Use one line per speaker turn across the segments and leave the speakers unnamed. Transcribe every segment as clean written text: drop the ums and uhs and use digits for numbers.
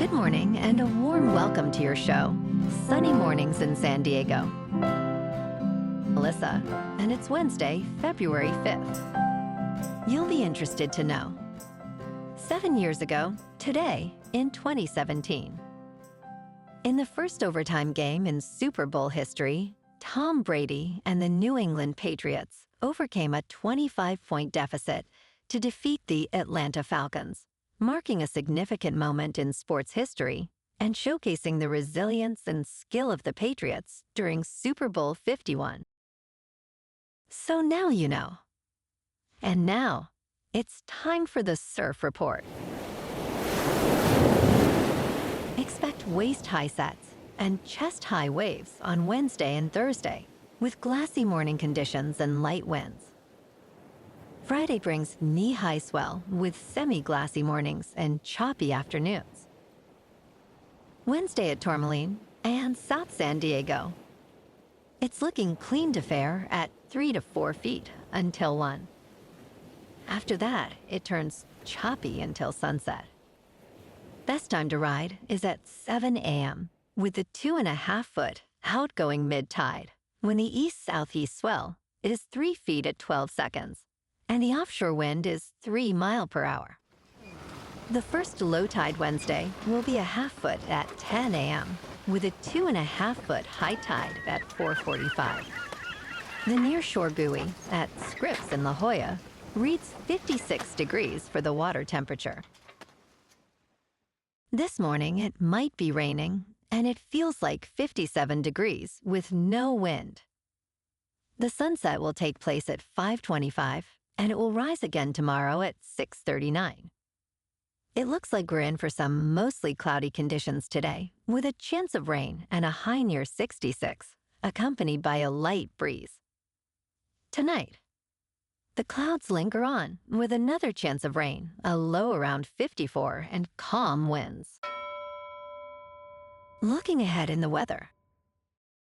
Good morning and a warm welcome to your show, Sunny Mornings in San Diego. Melissa, and it's Wednesday, February 5th. You'll be interested to know. 7 years ago, today, in 2017. In the first overtime game in Super Bowl history, Tom Brady and the New England Patriots overcame a 25-point deficit to defeat the Atlanta Falcons, marking a significant moment in sports history and showcasing the resilience and skill of the Patriots during Super Bowl 51. So now you know. And now, it's time for the Surf Report. Expect waist-high sets and chest-high waves on Wednesday and Thursday, with glassy morning conditions and light winds. Friday brings knee-high swell with semi-glassy mornings and choppy afternoons. Wednesday at Tourmaline and South San Diego. It's looking clean to fair at 3 to 4 feet until 1. After that, it turns choppy until sunset. Best time to ride is at 7 a.m. with a 2.5-foot outgoing mid-tide, when the east-southeast swell is 3 feet at 12 seconds. And the offshore wind is 3 miles per hour. The first low tide Wednesday will be a 1/2 foot at 10 a.m. with a 2.5-foot high tide at 4:45. The nearshore buoy at Scripps in La Jolla reads 56 degrees for the water temperature. This morning it might be raining, and it feels like 57 degrees with no wind. The sunset will take place at 5:25. And it will rise again tomorrow at 6:39. It looks like we're in for some mostly cloudy conditions today, with a chance of rain and a high near 66, accompanied by a light breeze. Tonight, the clouds linger on, with another chance of rain, a low around 54, and calm winds. Looking ahead in the weather.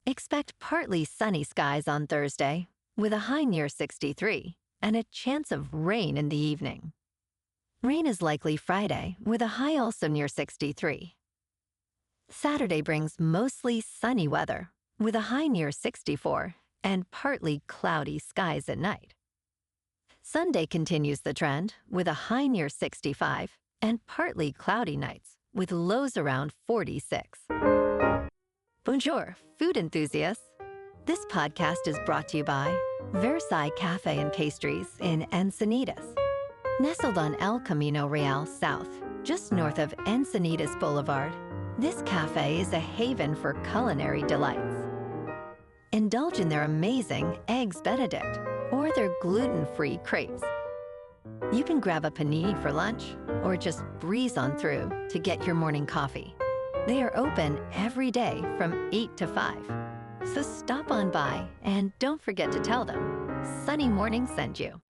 Expect partly sunny skies on Thursday, with a high near 63. And a chance of rain in the evening. Rain is likely Friday, with a high also near 63. Saturday brings mostly sunny weather, with a high near 64 and partly cloudy skies at night. Sunday continues the trend, with a high near 65 and partly cloudy nights, with lows around 46. Bonjour, food enthusiasts. This podcast is brought to you by Versailles Cafe and Pastries in Encinitas. Nestled on El Camino Real South, just north of Encinitas Boulevard, this cafe is a haven for culinary delights. Indulge in their amazing Eggs Benedict or their gluten-free crepes. You can grab a panini for lunch or just breeze on through to get your morning coffee. They are open every day from 8 to 5. So stop on by and don't forget to tell them Sunny Morning sent you.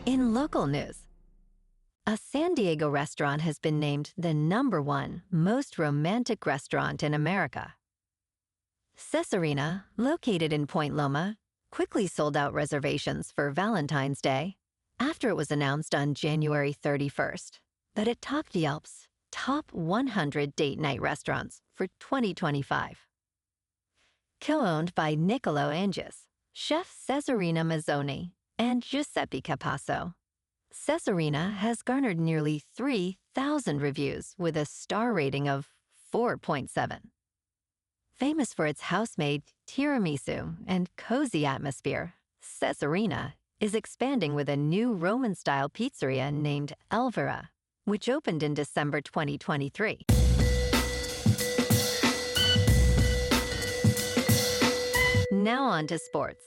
In local news, a San Diego restaurant has been named the #1 most romantic restaurant in America. Cesarina, located in Point Loma, quickly sold out reservations for Valentine's Day after it was announced on January 31st that it topped Yelp's top 100 date night restaurants for 2025. Co-owned by Niccolo Angus, Chef Cesarina Mazzoni, and Giuseppe Capasso, Cesarina has garnered nearly 3,000 reviews with a star rating of 4.7. Famous for its house-made tiramisu and cozy atmosphere, Cesarina is expanding with a new Roman-style pizzeria named Elvira, which opened in December 2023. Now on to sports.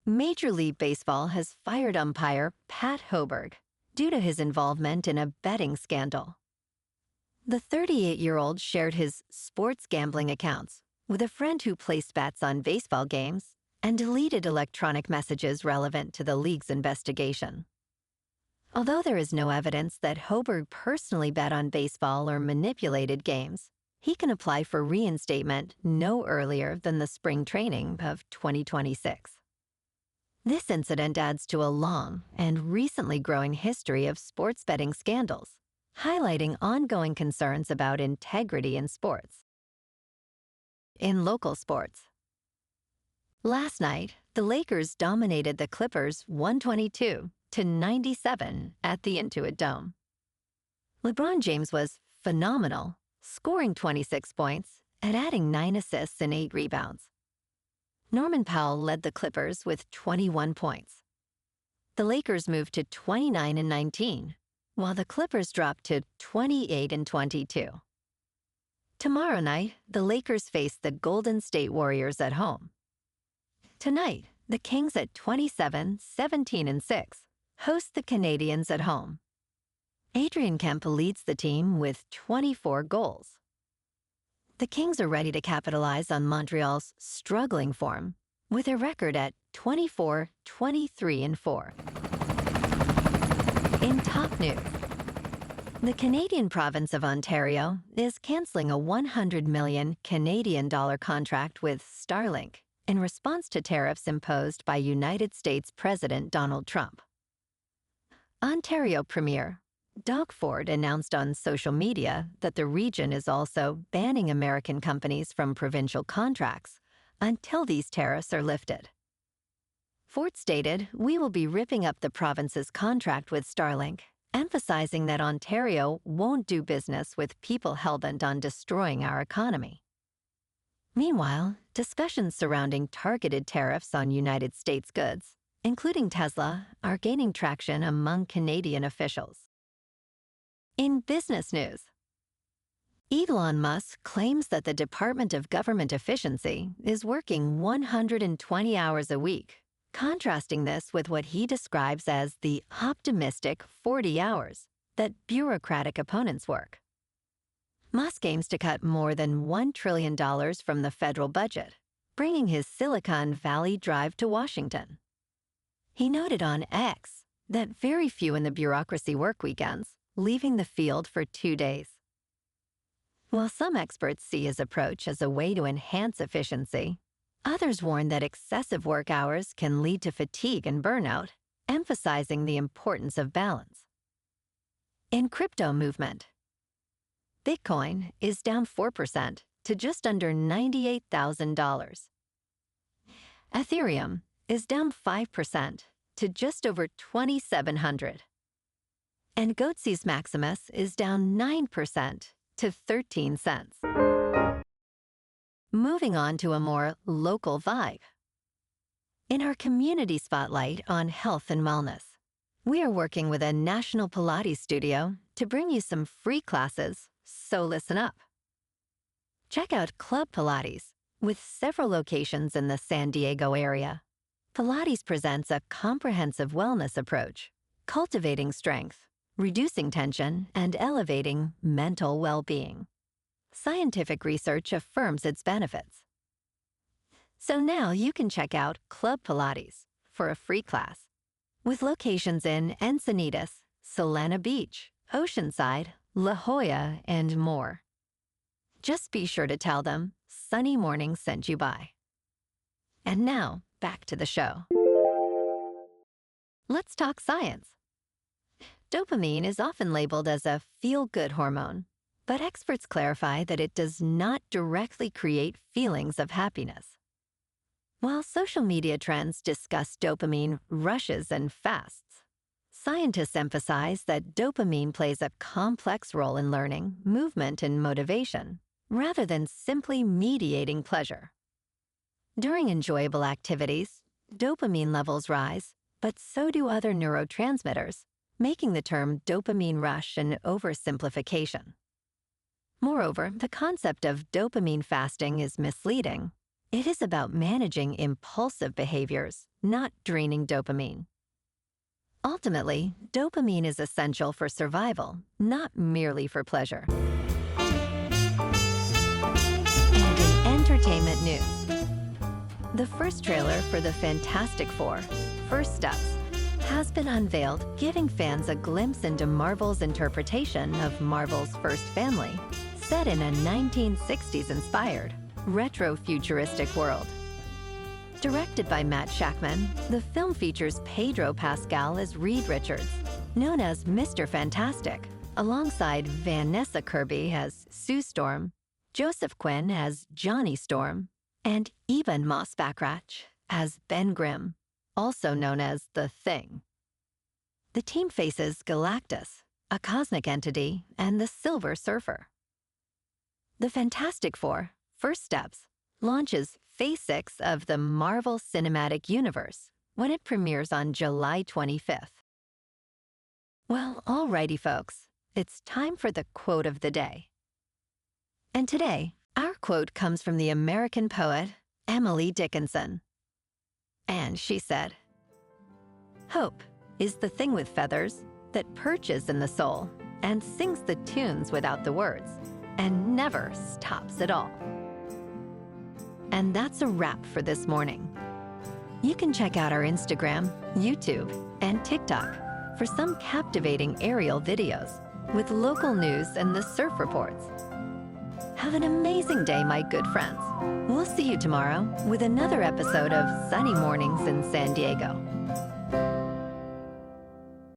Major League Baseball has fired umpire Pat Hoberg due to his involvement in a betting scandal. The 38-year-old shared his sports gambling accounts with a friend who placed bets on baseball games and deleted electronic messages relevant to the league's investigation. Although there is no evidence that Hoberg personally bet on baseball or manipulated games, he can apply for reinstatement no earlier than the spring training of 2026. This incident adds to a long and recently growing history of sports betting scandals, highlighting ongoing concerns about integrity in sports. In local sports, last night, the Lakers dominated the Clippers 122-97 at the Intuit Dome. LeBron James was phenomenal, scoring 26 points and adding 9 assists and 8 rebounds. Norman Powell led the Clippers with 21 points. The Lakers moved to 29-19, while the Clippers dropped to 28-22. Tomorrow night, the Lakers face the Golden State Warriors at home. Tonight, the Kings at 27-17-6 host the Canadiens at home. Adrian Kemp leads the team with 24 goals. The Kings are ready to capitalize on Montreal's struggling form with a record at 24-23-4. In top news, the Canadian province of Ontario is canceling a $100 million Canadian contract with Starlink in response to tariffs imposed by United States President Donald Trump. Ontario Premier Doug Ford announced on social media that the region is also banning American companies from provincial contracts until these tariffs are lifted. Ford stated, "We will be ripping up the province's contract with Starlink, emphasizing that Ontario won't do business with people hell-bent on destroying our economy." Meanwhile, discussions surrounding targeted tariffs on United States goods, including Tesla, are gaining traction among Canadian officials. In business news, Elon Musk claims that the Department of Government Efficiency is working 120 hours a week, contrasting this with what he describes as the optimistic 40 hours that bureaucratic opponents work. Musk aims to cut more than $1 trillion from the federal budget, bringing his Silicon Valley drive to Washington. He noted on X that very few in the bureaucracy work weekends, leaving the field for 2 days. While some experts see his approach as a way to enhance efficiency, others warn that excessive work hours can lead to fatigue and burnout, emphasizing the importance of balance. In crypto movement, Bitcoin is down 4% to just under $98,000. Ethereum is down 5% to just over $2,700. And Goatse's Maximus is down 9% to 13 cents. Moving on to a more local vibe. In our community spotlight on health and wellness, we are working with a national Pilates studio to bring you some free classes, so listen up. Check out Club Pilates, with several locations in the San Diego area. Pilates presents a comprehensive wellness approach, cultivating strength, reducing tension, and elevating mental well-being. Scientific research affirms its benefits. So now you can check out Club Pilates for a free class, with locations in Encinitas, Solana Beach, Oceanside, La Jolla, and more. Just be sure to tell them Sunny Morning sent you by. And now, back to the show. Let's talk science. Dopamine is often labeled as a feel-good hormone, but experts clarify that it does not directly create feelings of happiness. While social media trends discuss dopamine rushes and fasts, scientists emphasize that dopamine plays a complex role in learning, movement, and motivation, rather than simply mediating pleasure. During enjoyable activities, dopamine levels rise, but so do other neurotransmitters, making the term dopamine rush an oversimplification. Moreover, the concept of dopamine fasting is misleading. It is about managing impulsive behaviors, not draining dopamine. Ultimately, dopamine is essential for survival, not merely for pleasure. And in entertainment news, the first trailer for the Fantastic Four, First Steps, has been unveiled, giving fans a glimpse into Marvel's interpretation of Marvel's first family, set in a 1960s-inspired, retro-futuristic world. Directed by Matt Shakman, the film features Pedro Pascal as Reed Richards, known as Mr. Fantastic, alongside Vanessa Kirby as Sue Storm, Joseph Quinn as Johnny Storm, and Ebon Moss-Bachrach as Ben Grimm, also known as The Thing. The team faces Galactus, a cosmic entity, and the Silver Surfer. The Fantastic Four, First Steps, launches Phase 6 of the Marvel Cinematic Universe when it premieres on July 25th. Well, alrighty, folks, it's time for the quote of the day. And today, our quote comes from the American poet Emily Dickinson. And she said, "Hope is the thing with feathers that perches in the soul and sings the tunes without the words and never stops at all." And that's a wrap for this morning. You can check out our Instagram, YouTube, and TikTok for some captivating aerial videos with local news and the surf reports. Have an amazing day, my good friends. We'll see you tomorrow with another episode of Sunny Mornings in San Diego.